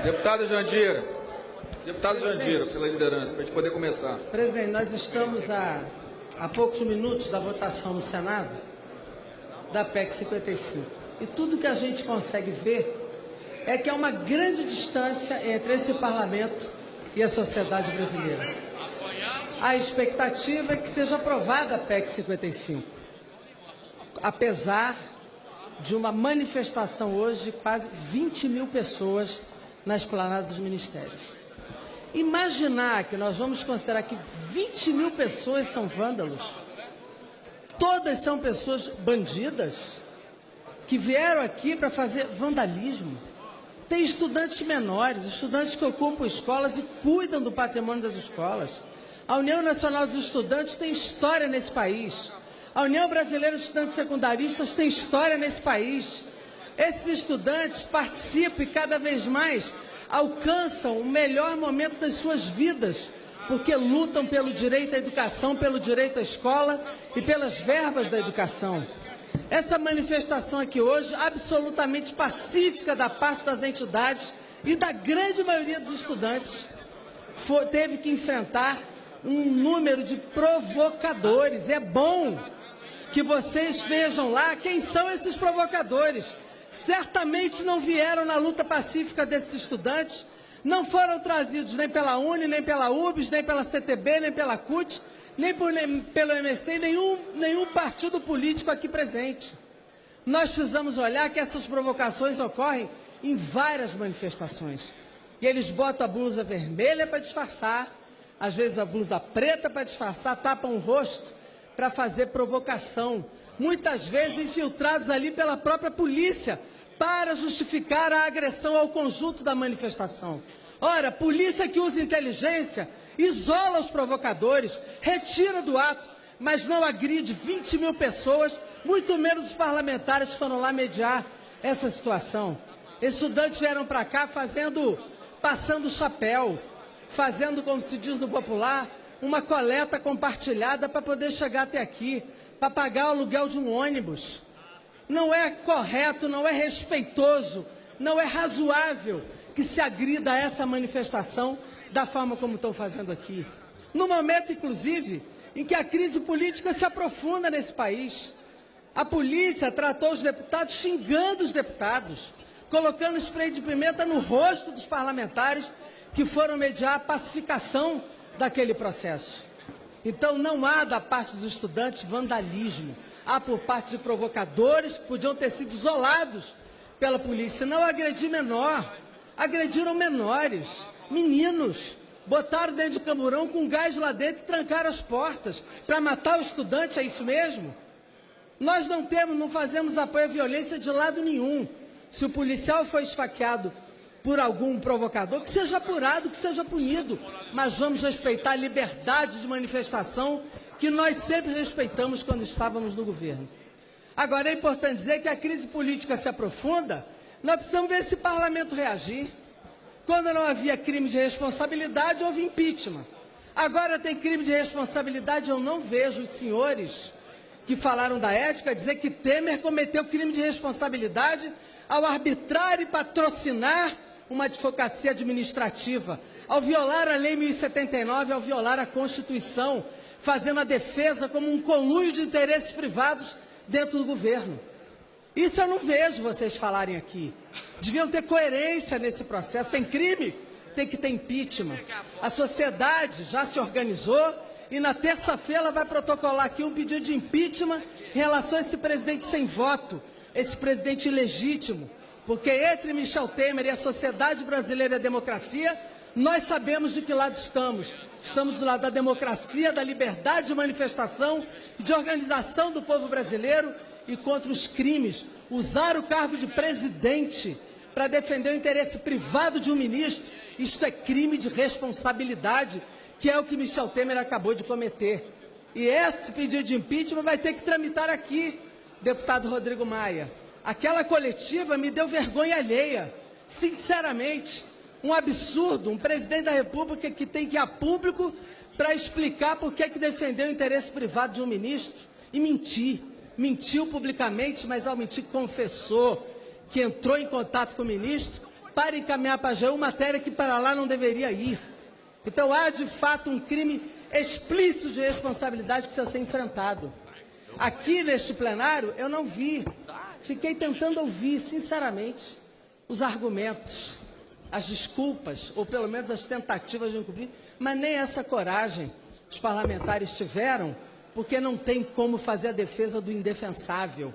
Deputado Jandira, pela liderança, para a gente poder começar. Presidente, nós estamos a poucos minutos da votação no Senado da PEC 55. E tudo que a gente consegue ver é que há uma grande distância entre esse parlamento e a sociedade brasileira. A expectativa é que seja aprovada a PEC 55, apesar de uma manifestação hoje de quase 20 mil pessoas na esplanada dos ministérios. Imaginar que nós vamos considerar que 20 mil pessoas são vândalos, todas são pessoas bandidas, que vieram aqui para fazer vandalismo. Tem estudantes menores, estudantes que ocupam escolas e cuidam do patrimônio das escolas. A União Nacional dos Estudantes tem história nesse país. A União Brasileira de Estudantes Secundaristas tem história nesse país. Esses estudantes participam e cada vez mais alcançam o melhor momento das suas vidas, porque lutam pelo direito à educação, pelo direito à escola e pelas verbas da educação. Essa manifestação aqui hoje, absolutamente pacífica da parte das entidades e da grande maioria dos estudantes, teve que enfrentar um número de provocadores. É bom que vocês vejam lá quem são esses provocadores. Certamente não vieram na luta pacífica desses estudantes, não foram trazidos nem pela UNE, nem pela UBS, nem pela CTB, nem pela CUT, nem pelo MST, nenhum partido político aqui presente. Nós precisamos olhar que essas provocações ocorrem em várias manifestações. E eles botam a blusa vermelha para disfarçar, às vezes a blusa preta para disfarçar, tapam o rosto para fazer provocação. Muitas vezes infiltrados ali pela própria polícia, para justificar a agressão ao conjunto da manifestação. Ora, polícia que usa inteligência, isola os provocadores, retira do ato, mas não agride 20 mil pessoas, muito menos os parlamentares que foram lá mediar essa situação. Estudantes vieram para cá passando o chapéu, fazendo, como se diz no popular, uma coleta compartilhada para poder chegar até aqui, para pagar o aluguel de um ônibus. Não é correto, não é respeitoso, não é razoável que se agrida essa manifestação da forma como estão fazendo aqui. No momento, inclusive, em que a crise política se aprofunda nesse país. A polícia tratou os deputados xingando os deputados, colocando spray de pimenta no rosto dos parlamentares que foram mediar a pacificação daquele processo. Então, não há da parte dos estudantes vandalismo. Há por parte de provocadores que podiam ter sido isolados pela polícia. Não agredir menor, agrediram menores, meninos, botaram dentro de camburão com gás lá dentro e trancaram as portas para matar o estudante, é isso mesmo? Nós não fazemos apoio à violência de lado nenhum. Se o policial foi esfaqueado por algum provocador, que seja apurado, que seja punido, mas vamos respeitar a liberdade de manifestação que nós sempre respeitamos quando estávamos no governo. Agora, é importante dizer que a crise política se aprofunda, nós precisamos ver esse parlamento reagir. Quando não havia crime de responsabilidade, houve impeachment. Agora tem crime de responsabilidade, eu não vejo os senhores que falaram da ética dizer que Temer cometeu crime de responsabilidade ao arbitrar e patrocinar uma advocacia administrativa, ao violar a Lei 1079, ao violar a Constituição, fazendo a defesa como um conluio de interesses privados dentro do governo. Isso eu não vejo vocês falarem aqui. Deviam ter coerência nesse processo. Tem crime? Tem que ter impeachment. A sociedade já se organizou e na terça-feira vai protocolar aqui um pedido de impeachment em relação a esse presidente sem voto, esse presidente ilegítimo. Porque entre Michel Temer e a sociedade brasileira e a democracia, nós sabemos de que lado estamos. Estamos do lado da democracia, da liberdade de manifestação e de organização do povo brasileiro e contra os crimes. Usar o cargo de presidente para defender o interesse privado de um ministro, isto é crime de responsabilidade, que é o que Michel Temer acabou de cometer. E esse pedido de impeachment vai ter que tramitar aqui, deputado Rodrigo Maia. Aquela coletiva me deu vergonha alheia, sinceramente. Um absurdo, um presidente da República que tem que ir a público para explicar por que defendeu o interesse privado de um ministro e mentir. Mentiu publicamente, mas ao mentir confessou que entrou em contato com o ministro para encaminhar para a AGU matéria que para lá não deveria ir. Então há, de fato, um crime explícito de responsabilidade que precisa ser enfrentado. Aqui neste plenário eu não vi, fiquei tentando ouvir, sinceramente, os argumentos, as desculpas, ou pelo menos as tentativas de encobrir, mas nem essa coragem os parlamentares tiveram, porque não tem como fazer a defesa do indefensável.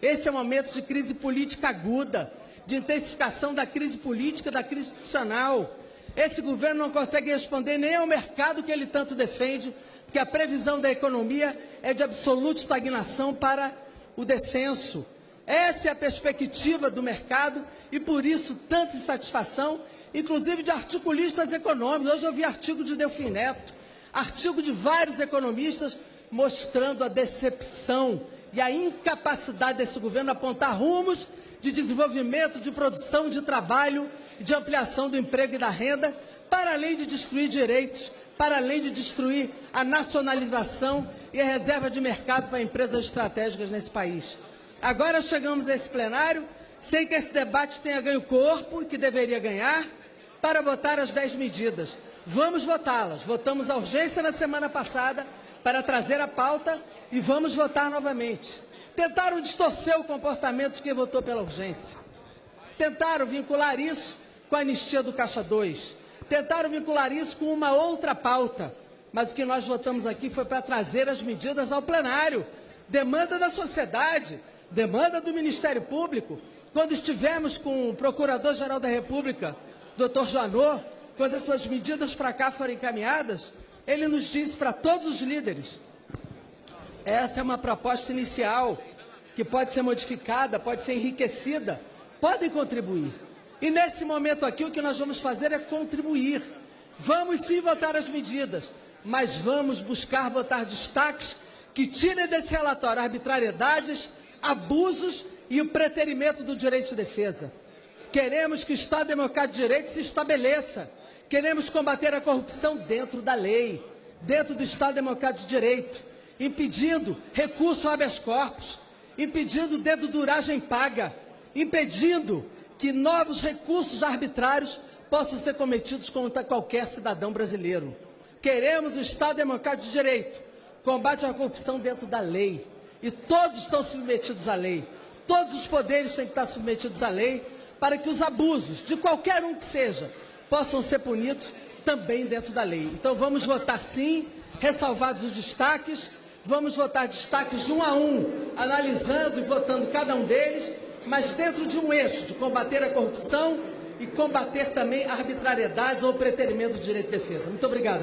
Esse é um momento de crise política aguda, de intensificação da crise política, da crise institucional. Esse governo não consegue responder nem ao mercado que ele tanto defende, porque a previsão da economia é de absoluta estagnação para o descenso. Essa é a perspectiva do mercado e, por isso, tanta insatisfação, inclusive de articulistas econômicos. Hoje eu vi artigo de Delfim Neto, artigo de vários economistas mostrando a decepção e a incapacidade desse governo apontar rumos de desenvolvimento, de produção, de trabalho, de ampliação do emprego e da renda, para além de destruir direitos, para além de destruir a nacionalização e a reserva de mercado para empresas estratégicas nesse país. Agora chegamos a esse plenário, sem que esse debate tenha ganho corpo, que deveria ganhar, para votar as 10 medidas. Vamos votá-las. Votamos a urgência na semana passada para trazer a pauta e vamos votar novamente. Tentaram distorcer o comportamento de quem votou pela urgência. Tentaram vincular isso com a anistia do Caixa 2. Tentaram vincular isso com uma outra pauta. Mas o que nós votamos aqui foi para trazer as medidas ao plenário. Demanda da sociedade, demanda do Ministério Público. Quando estivemos com o Procurador-Geral da República, Dr. Janot, quando essas medidas para cá foram encaminhadas, ele nos disse para todos os líderes: essa é uma proposta inicial, que pode ser modificada, pode ser enriquecida, podem contribuir. E nesse momento aqui o que nós vamos fazer é contribuir. Vamos sim votar as medidas, mas vamos buscar votar destaques que tirem desse relatório arbitrariedades, abusos e o preterimento do direito de defesa. Queremos que o Estado Democrático de Direito se estabeleça. Queremos combater a corrupção dentro da lei, dentro do Estado Democrático de Direito, impedindo recurso ao habeas corpus, impedindo deduragem paga, impedindo que novos recursos arbitrários possam ser cometidos contra qualquer cidadão brasileiro. Queremos o Estado Democrático de Direito, combate à corrupção dentro da lei. E todos estão submetidos à lei. Todos os poderes têm que estar submetidos à lei para que os abusos, de qualquer um que seja, possam ser punidos também dentro da lei. Então vamos votar sim, ressalvados os destaques, vamos votar destaques de um a um, analisando e votando cada um deles, mas dentro de um eixo de combater a corrupção e combater também arbitrariedades ou preterimento do direito de defesa. Muito obrigado.